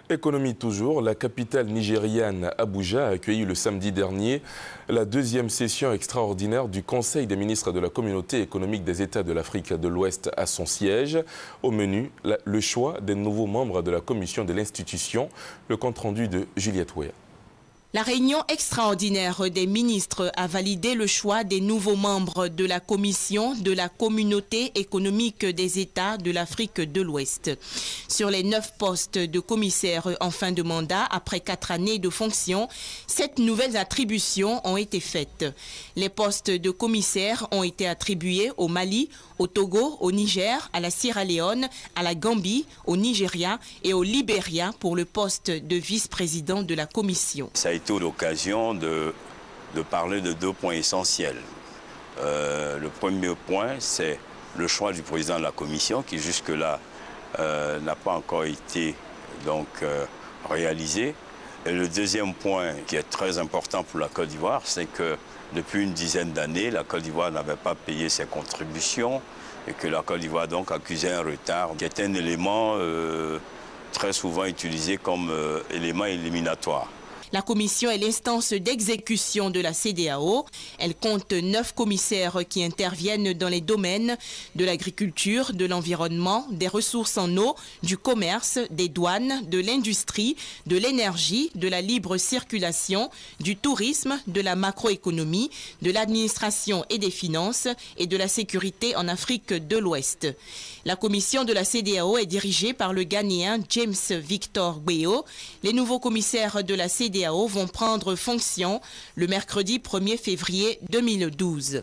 Économie toujours, la capitale nigériane Abuja a accueilli le samedi dernier la deuxième session extraordinaire du Conseil des ministres de la Communauté économique des États de l'Afrique de l'Ouest à son siège. Au menu, le choix des nouveaux membres de la commission de l'institution. Le compte-rendu de Juliette Ouéa. La réunion extraordinaire des ministres a validé le choix des nouveaux membres de la Commission de la Communauté économique des États de l'Afrique de l'Ouest. Sur les 9 postes de commissaires en fin de mandat, après 4 années de fonction, 7 nouvelles attributions ont été faites. Les postes de commissaires ont été attribués au Mali, au Togo, au Niger, à la Sierra Leone, à la Gambie, au Nigeria et au Libéria pour le poste de vice-président de la Commission. Ça a été l'occasion de parler de 2 points essentiels. Le premier point, c'est le choix du président de la Commission qui jusque-là n'a pas encore été réalisé. Et le deuxième point qui est très important pour la Côte d'Ivoire, c'est que depuis une dizaine d'années, la Côte d'Ivoire n'avait pas payé ses contributions et que la Côte d'Ivoire donc accusait un retard qui est un élément très souvent utilisé comme élément éliminatoire. La commission est l'instance d'exécution de la CEDEAO. Elle compte 9 commissaires qui interviennent dans les domaines de l'agriculture, de l'environnement, des ressources en eau, du commerce, des douanes, de l'industrie, de l'énergie, de la libre circulation, du tourisme, de la macroéconomie, de l'administration et des finances et de la sécurité en Afrique de l'Ouest. La commission de la CEDEAO est dirigée par le Ghanéen James Victor Gbeyo. Les nouveaux commissaires de la CEDEAO vont prendre fonction le mercredi 1er février 2012.